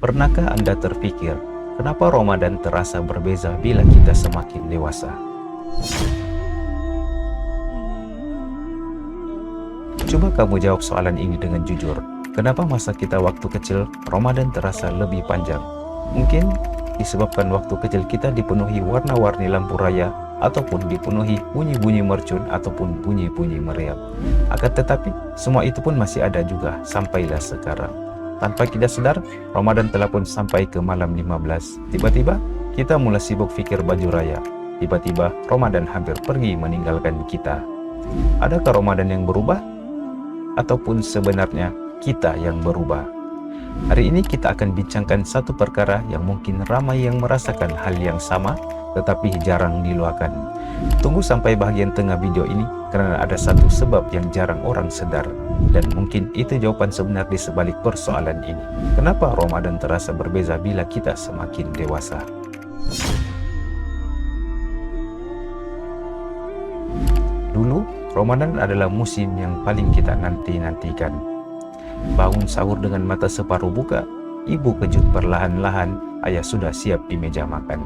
Pernahkah Anda terpikir, kenapa Ramadan terasa berbeza bila kita semakin dewasa? Coba kamu jawab soalan ini dengan jujur. Kenapa masa kita waktu kecil, Ramadan terasa lebih panjang? Mungkin disebabkan waktu kecil kita dipenuhi warna-warni lampu raya, ataupun dipenuhi bunyi-bunyi mercun, ataupun bunyi-bunyi meriam. Akan tetapi, semua itu pun masih ada juga sampailah sekarang. Tanpa kita sadar, Ramadan telah pun sampai ke malam 15. Tiba-tiba, kita mulai sibuk fikir baju raya. Tiba-tiba, Ramadan hampir pergi meninggalkan kita. Adakah Ramadan yang berubah? Ataupun sebenarnya kita yang berubah? Hari ini kita akan bincangkan satu perkara yang mungkin ramai yang merasakan hal yang sama, tetapi jarang diluahkan. Tunggu sampai bagian tengah video ini, karena ada satu sebab yang jarang orang sadar. Dan mungkin itu jawaban sebenar di sebalik persoalan ini. Kenapa Ramadan terasa berbeza bila kita semakin dewasa? Dulu, Ramadan adalah musim yang paling kita nanti-nantikan. Bangun sahur dengan mata separuh buka, ibu kejut perlahan-lahan, ayah sudah siap di meja makan.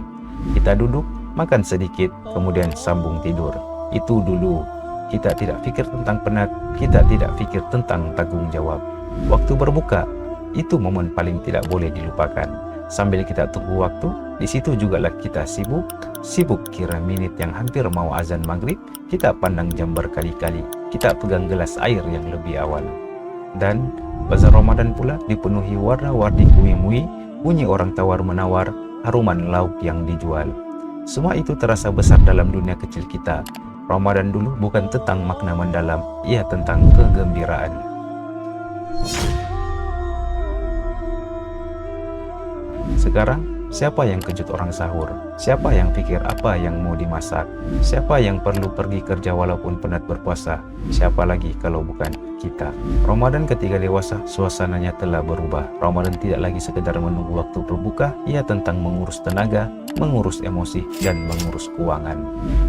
Kita duduk, makan sedikit, kemudian sambung tidur. Itu dulu. Kita tidak pikir tentang penat, kita tidak pikir tentang tanggung jawab. Waktu berbuka, itu momen paling tidak boleh dilupakan. Sambil kita tunggu waktu, di situ jugalah kita sibuk kira menit yang hampir mau azan maghrib, kita pandang jam berkali-kali, kita pegang gelas air yang lebih awal. Dan bazar Ramadan pula dipenuhi warna-warni kuih-muih, bunyi orang tawar-menawar, haruman lauk yang dijual. Semua itu terasa besar dalam dunia kecil kita. Ramadan dulu bukan tentang makna mendalam, ia tentang kegembiraan. Sekarang, siapa yang kejut orang sahur? Siapa yang pikir apa yang mau dimasak? Siapa yang perlu pergi kerja walaupun penat berpuasa? Siapa lagi kalau bukan kita? Ramadan ketika dewasa, suasananya telah berubah. Ramadan tidak lagi sekedar menunggu waktu berbuka, ia tentang mengurus tenaga, mengurus emosi, dan mengurus keuangan.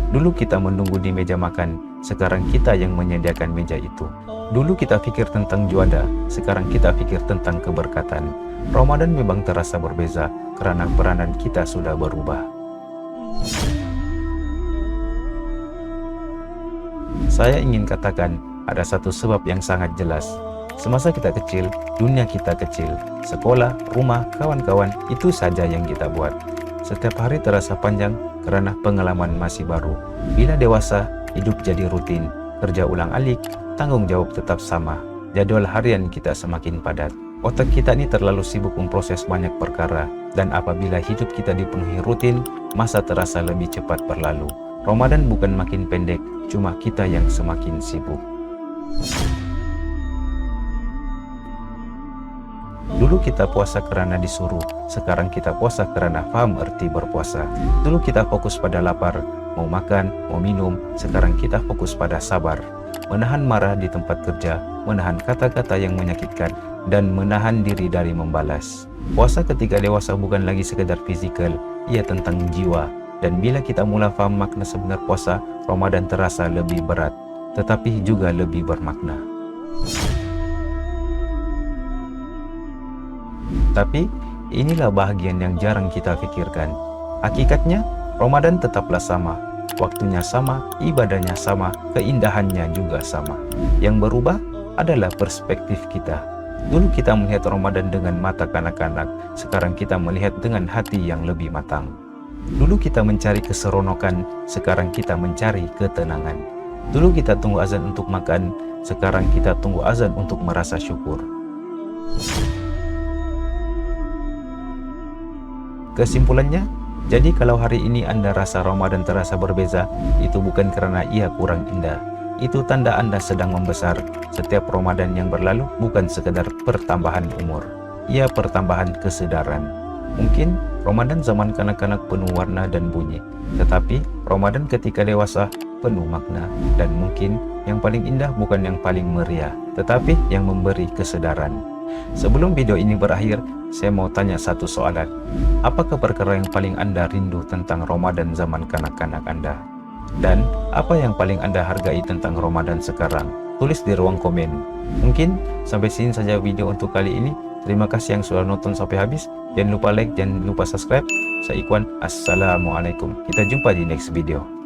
Dulu kita menunggu di meja makan, sekarang kita yang menyediakan meja itu. Dulu kita pikir tentang juada, sekarang kita pikir tentang keberkatan. Ramadan memang terasa berbeza, karena peranan kita sudah berubah. Saya ingin katakan, ada satu sebab yang sangat jelas. Semasa kita kecil, dunia kita kecil. Sekolah, rumah, kawan-kawan, itu saja yang kita buat. Setiap hari terasa panjang karena pengalaman masih baru. Bila dewasa, hidup jadi rutin. Kerja ulang-alik, tanggung jawab tetap sama. Jadwal harian kita semakin padat. Otak kita ini terlalu sibuk memproses banyak perkara. Dan apabila hidup kita dipenuhi rutin, masa terasa lebih cepat berlalu. Ramadan bukan makin pendek, cuma kita yang semakin sibuk. Dulu kita puasa karena disuruh, sekarang kita puasa karena paham arti berpuasa. Dulu kita fokus pada lapar, mau makan, mau minum, sekarang kita fokus pada sabar. Menahan marah di tempat kerja, menahan kata-kata yang menyakitkan, dan menahan diri dari membalas. Puasa ketika dewasa bukan lagi sekedar fisikal, ia tentang jiwa. Dan bila kita mulai paham makna sebenar puasa, Ramadan terasa lebih berat, tetapi juga lebih bermakna. Tapi, inilah bahagian yang jarang kita pikirkan. Hakikatnya, Ramadan tetaplah sama. Waktunya sama, ibadahnya sama, keindahannya juga sama. Yang berubah adalah perspektif kita. Dulu kita melihat Ramadan dengan mata kanak-kanak, sekarang kita melihat dengan hati yang lebih matang. Dulu kita mencari keseronokan, sekarang kita mencari ketenangan. Dulu kita tunggu azan untuk makan, sekarang kita tunggu azan untuk merasa syukur. Kesimpulannya, jadi kalau hari ini Anda rasa Ramadan terasa berbeza, itu bukan karena ia kurang indah. Itu tanda Anda sedang membesar. Setiap Ramadan yang berlalu bukan sekedar pertambahan umur, ia pertambahan kesadaran. Mungkin Ramadan zaman kanak-kanak penuh warna dan bunyi, tetapi Ramadan ketika dewasa penuh makna. Dan mungkin yang paling indah bukan yang paling meriah, tetapi yang memberi kesadaran. Sebelum video ini berakhir, saya mau tanya satu soalan. Apakah perkara yang paling Anda rindu tentang Ramadan zaman kanak-kanak Anda? Dan apa yang paling Anda hargai tentang Ramadan sekarang? Tulis di ruang komen. Mungkin sampai sini saja video untuk kali ini. Terima kasih yang sudah nonton sampai habis. Jangan lupa like, jangan lupa subscribe. Saya Ikhwan, assalamualaikum. Kita jumpa di next video.